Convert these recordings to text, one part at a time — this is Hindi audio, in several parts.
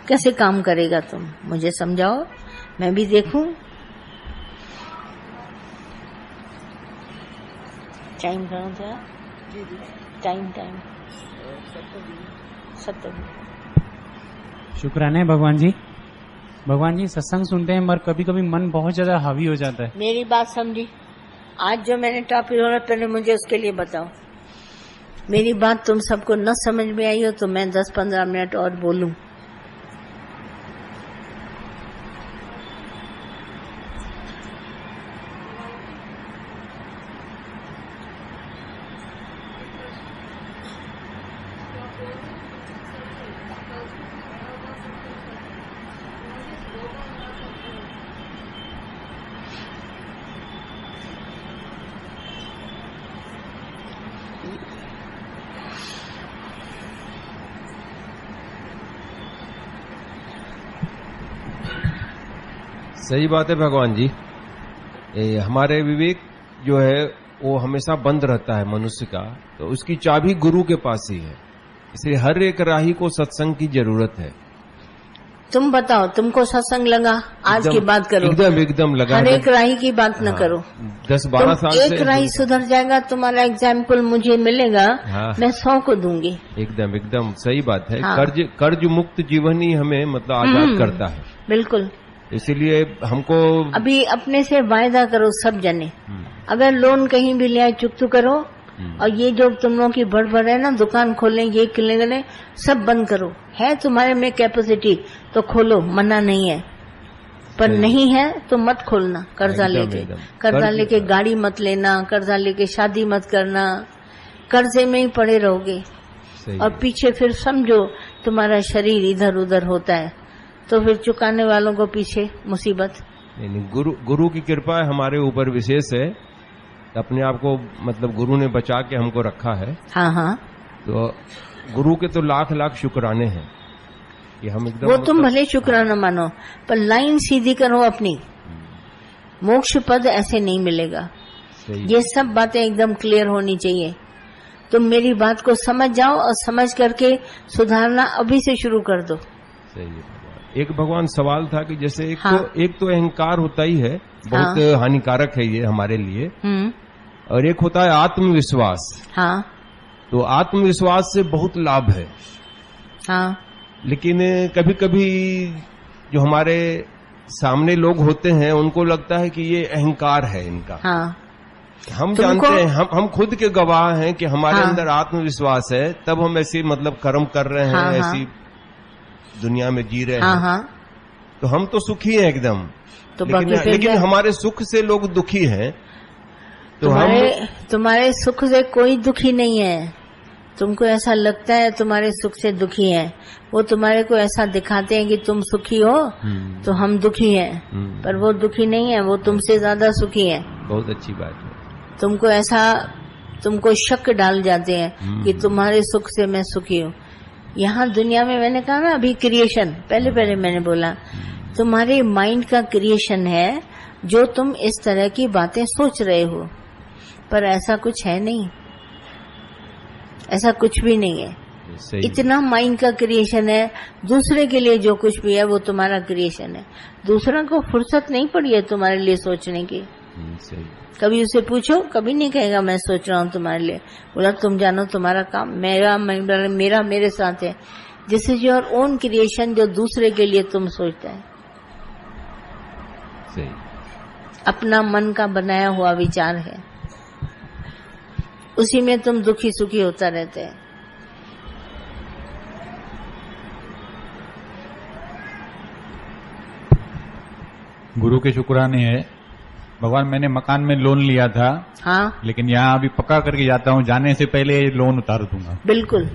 कैसे काम करेगा तुम मुझे समझाओ, मैं भी देखूं। टाइम कहाँ था? टाइम 7। शुक्राना है भगवान जी। भगवान जी सत्संग सुनते हैं मगर कभी कभी मन बहुत ज्यादा हावी हो जाता है। मेरी बात समझी? आज जो मैंने टॉपिक होना पहले मुझे उसके लिए बताओ। मेरी बात तुम सबको न समझ में आई हो तो मैं 10-15 मिनट और बोलूं। सही बात है भगवान जी। हमारे विवेक जो है वो हमेशा बंद रहता है मनुष्य का, तो उसकी चाबी गुरु के पास ही है। इसलिए हर एक राही को सत्संग की जरूरत है। तुम बताओ, तुमको सत्संग लगा? आज की बात करो। एकदम लगा। हर एक राही की बात न करो। 10-12 साल से एक राही सुधर जाएगा, तुम्हारा एग्जाम्पल मुझे मिलेगा। मैं 100 को दूंगी। एकदम सही बात है। कर्ज मुक्त जीवन ही हमें मतलब आजाद करता है। बिल्कुल। इसीलिए हमको अभी अपने से वायदा करो सब जने, अगर लोन कहीं भी ले आए चुकता करो, और ये जो तुम लोगों की बड़बड़ है ना, दुकान खोलें ये खोलें, सब बंद करो। है तुम्हारे में कैपेसिटी तो खोलो, मना नहीं है, पर नहीं है तो मत खोलना। कर्जा लेके गाड़ी मत लेना, कर्जा लेके शादी मत करना, कर्जे में ही पड़े रहोगे। और पीछे फिर समझो तुम्हारा शरीर इधर उधर होता है तो फिर चुकाने वालों को पीछे मुसीबत। नहीं, गुरु की कृपा हमारे ऊपर विशेष है। अपने आप को मतलब गुरु ने बचा के हमको रखा है। हाँ। तो गुरु के तो लाख लाख शुक्राने हैं कि हम एकदम वो तुम भले शुक्राना मानो, पर लाइन सीधी करो अपनी। मोक्ष पद ऐसे नहीं मिलेगा। ये सब बातें एकदम क्लियर होनी चाहिए। तुम मेरी बात को समझ जाओ और समझ करके सुधारना अभी से शुरू कर दो। सही है। एक भगवान सवाल था कि जैसे एक तो अहंकार होता ही है, बहुत हानिकारक है ये हमारे लिए, और एक होता है आत्मविश्वास। तो आत्मविश्वास से बहुत लाभ है। लेकिन कभी कभी जो हमारे सामने लोग होते हैं उनको लगता है कि ये अहंकार है इनका। हम जानते हैं, हम खुद के गवाह हैं कि हमारे अंदर आत्मविश्वास है, तब हम ऐसे मतलब कर्म कर रहे हैं, ऐसी दुनिया में जी रहे हैं। तो हम तो सुखी हैं एकदम, तो लेकिन हमारे सुख से लोग दुखी हैं। तो तुम्हारे सुख से कोई दुखी नहीं है। तुमको ऐसा लगता है तुम्हारे सुख से दुखी है, वो तुम्हारे को ऐसा दिखाते हैं कि तुम सुखी हो तो हम दुखी हैं, पर वो दुखी नहीं है, वो तुमसे ज्यादा सुखी है। बहुत अच्छी बात है। तुमको शक डाल जाते हैं कि तुम्हारे सुख से मैं सुखी हूँ। यहाँ दुनिया में मैंने कहा ना अभी क्रिएशन, पहले मैंने बोला तुम्हारे माइंड का क्रिएशन है जो तुम इस तरह की बातें सोच रहे हो, पर ऐसा कुछ है नहीं, ऐसा कुछ भी नहीं है। इतना माइंड का क्रिएशन है। दूसरे के लिए जो कुछ भी है वो तुम्हारा क्रिएशन है। दूसरा को फुर्सत नहीं पड़ी है तुम्हारे लिए सोचने की। कभी उसे पूछो, कभी नहीं कहेगा मैं सोच रहा हूँ तुम्हारे लिए। बोला तुम जानो तुम्हारा काम, मेरा मेरे साथ है। This is your own creation जो दूसरे के लिए तुम सोचता है। सही। अपना मन का बनाया हुआ विचार है, उसी में तुम दुखी सुखी होता रहते हैं। गुरु के शुक्राने है भगवान। मैंने मकान में लोन लिया था, लेकिन यहाँ अभी पक्का करके जाता हूँ, जाने से पहले लोन उतार दूंगा। बिल्कुल।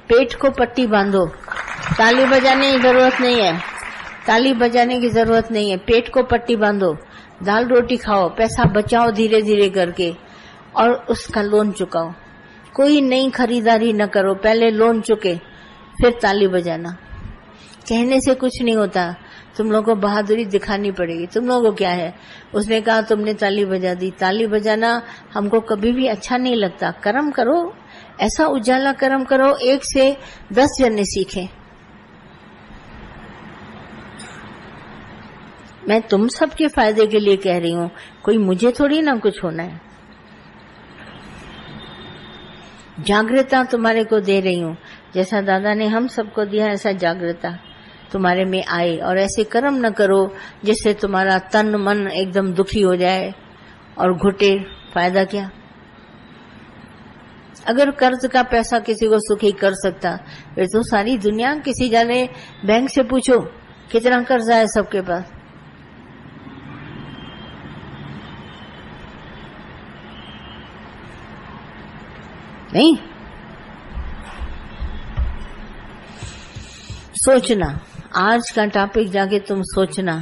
पेट को पट्टी बांधो, ताली बजाने की जरूरत नहीं है, ताली बजाने की जरूरत नहीं है। पेट को पट्टी बांधो, दाल रोटी खाओ, पैसा बचाओ धीरे धीरे करके, और उसका लोन चुकाओ। कोई नई खरीदारी न करो, पहले लोन चुके फिर ताली बजाना। कहने से कुछ नहीं होता, तुम लोगों को बहादुरी दिखानी पड़ेगी। तुम लोगों को क्या है, उसने कहा तुमने ताली बजा दी। ताली बजाना हमको कभी भी अच्छा नहीं लगता। कर्म करो, ऐसा उजाला कर्म करो 1 से 10 जने सीखें। मैं तुम सबके फायदे के लिए कह रही हूँ, कोई मुझे थोड़ी ना कुछ होना है। जागृता तुम्हारे को दे रही हूँ, जैसा दादा ने हम सबको दिया ऐसा जागृता तुम्हारे में आए। और ऐसे कर्म न करो जिससे तुम्हारा तन मन एकदम दुखी हो जाए और घुटे। फायदा क्या? अगर कर्ज का पैसा किसी को सुखी कर सकता, फिर तो सारी दुनिया, किसी जाने बैंक से पूछो कितना कर्जा है सबके पास। नहीं, सोचना। आज का टॉपिक जाके तुम सोचना,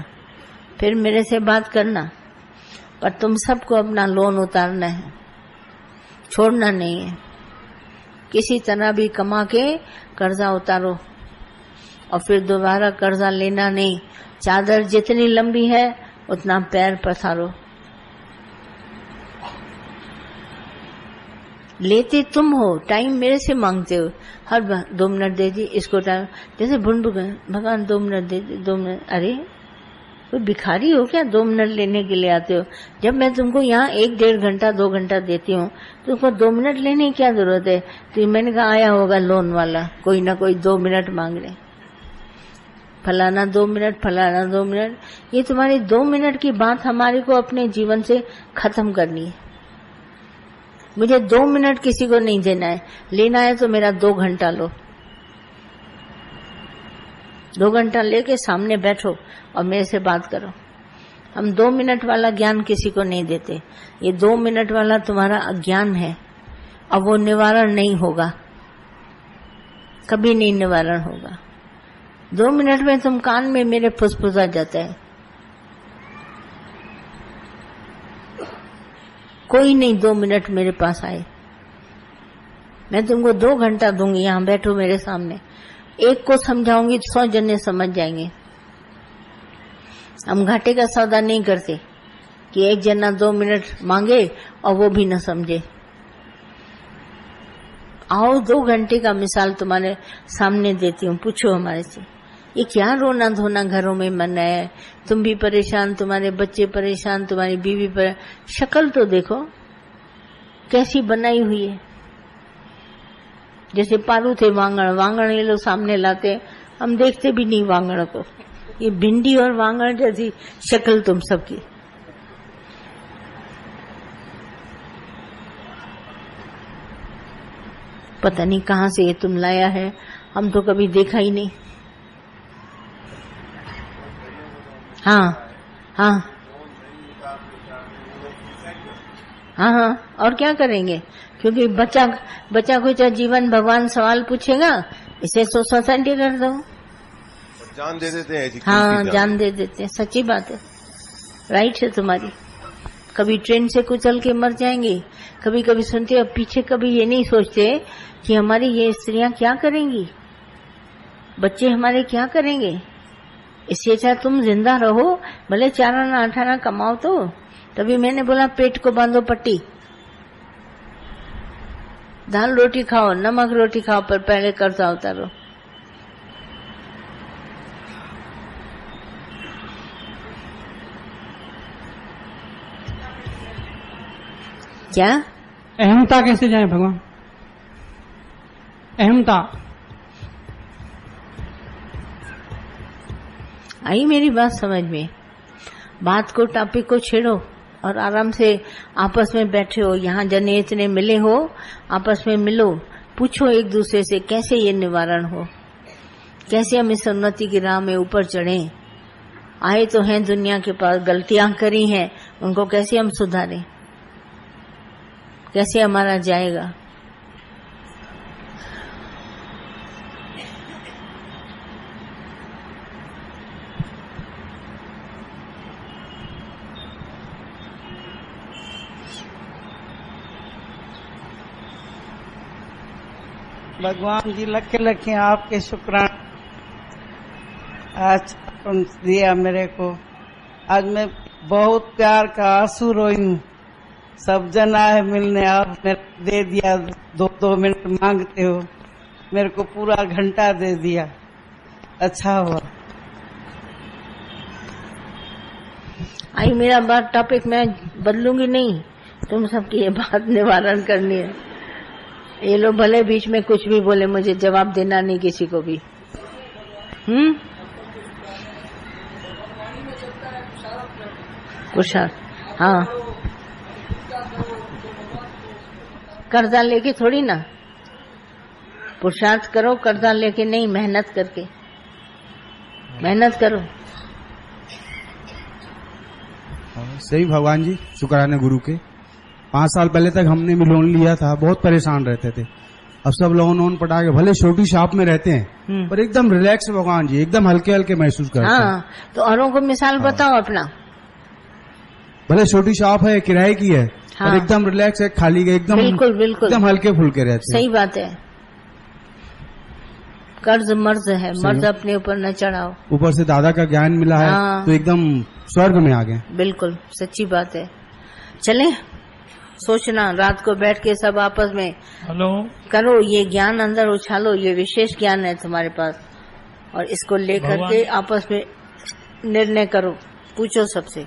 फिर मेरे से बात करना। पर तुम सबको अपना लोन उतारना है, छोड़ना नहीं है। किसी तरह भी कमा के कर्जा उतारो और फिर दोबारा कर्जा लेना नहीं। चादर जितनी लंबी है उतना पैर पसारो। लेते तुम हो, टाइम मेरे से मांगते हो। हर 2 मिनट दे दी इसको टाइम, जैसे भगवान 2 मिनट दे दी, 2 मिनट। अरे कोई भिखारी हो क्या 2 मिनट लेने के लिए आते हो? जब मैं तुमको यहाँ 1-1.5 घंटा 2 घंटा देती हूँ, तुमको 2 मिनट लेने की क्या जरूरत है? तो मैंने कहा आया होगा लोन वाला, कोई ना कोई 2 मिनट मांग रहे, फलाना 2 मिनट, फलाना 2 मिनट। ये तुम्हारी 2 मिनट की बात हमारे को अपने जीवन से खत्म करनी है। मुझे 2 मिनट किसी को नहीं देना है, लेना है तो मेरा 2 घंटा लो। 2 घंटा लेके सामने बैठो और मेरे से बात करो। हम 2 मिनट वाला ज्ञान किसी को नहीं देते। ये 2 मिनट वाला तुम्हारा अज्ञान है, अब वो निवारण नहीं होगा, कभी नहीं निवारण होगा। 2 मिनट में तुम कान में मेरे फुसफुसा जाता है। कोई नहीं 2 मिनट मेरे पास आए, मैं तुमको 2 घंटा दूंगी। यहाँ बैठो मेरे सामने, एक को समझाऊंगी 100 जने समझ जाएंगे। हम घाटे का सौदा नहीं करते कि एक जना 2 मिनट मांगे और वो भी न समझे। आओ 2 घंटे का मिसाल तुम्हारे सामने देती हूँ, पूछो हमारे से। ये क्या रोना धोना घरों में मन है? तुम भी परेशान, तुम्हारे बच्चे परेशान, तुम्हारी बीवी पर। शक्ल तो देखो कैसी बनाई हुई है, जैसे पारू थे वांगण। वांगण ये लोग सामने लाते, हम देखते भी नहीं वांगण को। ये भिंडी और वांगण जैसी शक्ल तुम सबकी। पता नहीं कहाँ से ये तुम लाया है, हम तो कभी देखा ही नहीं। हाँ हाँ हाँ हाँ, और क्या करेंगे? क्योंकि बच्चा कुछ जीवन भगवान सवाल पूछेगा, इसे सोसाइटी कर दो। जान दे देते हैं। हाँ, जान दे देते हैं। सच्ची बात है, राइट है तुम्हारी। कभी ट्रेन से कुचल के मर जाएंगे, कभी कभी सुनते हो पीछे, कभी ये नहीं सोचते कि हमारी ये स्त्रियां क्या करेंगी, बच्चे हमारे क्या करेंगे। इससे अच्छा तुम जिंदा रहो, भले 4 आना 8 आना कमाओ। तो तभी मैंने बोला पेट को बांधो पट्टी, दाल रोटी खाओ, नमक रोटी खाओ, पर पहले कर्जा उतारो। क्या अहमता कैसे जाए भगवान? अहमता आई मेरी बात समझ में? बात को, टॉपिक को छेड़ो और आराम से आपस में बैठे हो। यहाँ जने इतने मिले हो, आपस में मिलो, पूछो एक दूसरे से कैसे ये निवारण हो, कैसे हम इस उन्नति की राह में ऊपर चढ़ें। आए तो हैं दुनिया के पास, गलतियां करी हैं, उनको कैसे हम सुधारें, कैसे हमारा जाएगा। भगवान जी लखे लखे आपके शुक्राना। आज दिया मेरे को, आज मैं बहुत प्यार का आंसू रोई हूँ। सब जन आए मिलने, आप मेरे दे दिया। 2 मिनट मांगते हो, मेरे को पूरा घंटा दे दिया। अच्छा हुआ। आई मेरा बात टॉपिक मैं बदलूंगी नहीं, तुम सबकी ये बात निवारण करनी है। ये लोग भले बीच में कुछ भी बोले, मुझे जवाब देना नहीं किसी को भी। पुरुषार्थ, हाँ, कर्जा लेके थोड़ी ना, पुरुषार्थ करो, कर्जा लेके नहीं, मेहनत करके, मेहनत करो। सही भगवान जी, शुक्राने गुरु के। 5 साल पहले तक हमने भी लोन लिया था, बहुत परेशान रहते थे। अब सब लोन पटा के भले छोटी शॉप में रहते हैं पर एकदम रिलैक्स भगवान जी, एकदम हल्के हल्के महसूस करते हैं। हाँ, तो औरों को मिसाल बताओ अपना। भले छोटी शॉप है, किराए की है, हाँ, पर एकदम रिलैक्स है, खाली गए, एकदम बिल्कुल बिल्कुल एकदम हल्के फुल्के रहते हैं। सही बात है। कर्ज मर्ज है, मर्ज अपने ऊपर न चढ़ाओ। ऊपर से दादा का ज्ञान मिला है, हाँ, तो एकदम स्वर्ग में आ गए। बिल्कुल सच्ची बात है। चले सोचना, रात को बैठ के सब आपस में हेलो करो, ये ज्ञान अंदर उछालो, ये विशेष ज्ञान है तुम्हारे पास, और इसको लेकर के आपस में निर्णय करो, पूछो सबसे।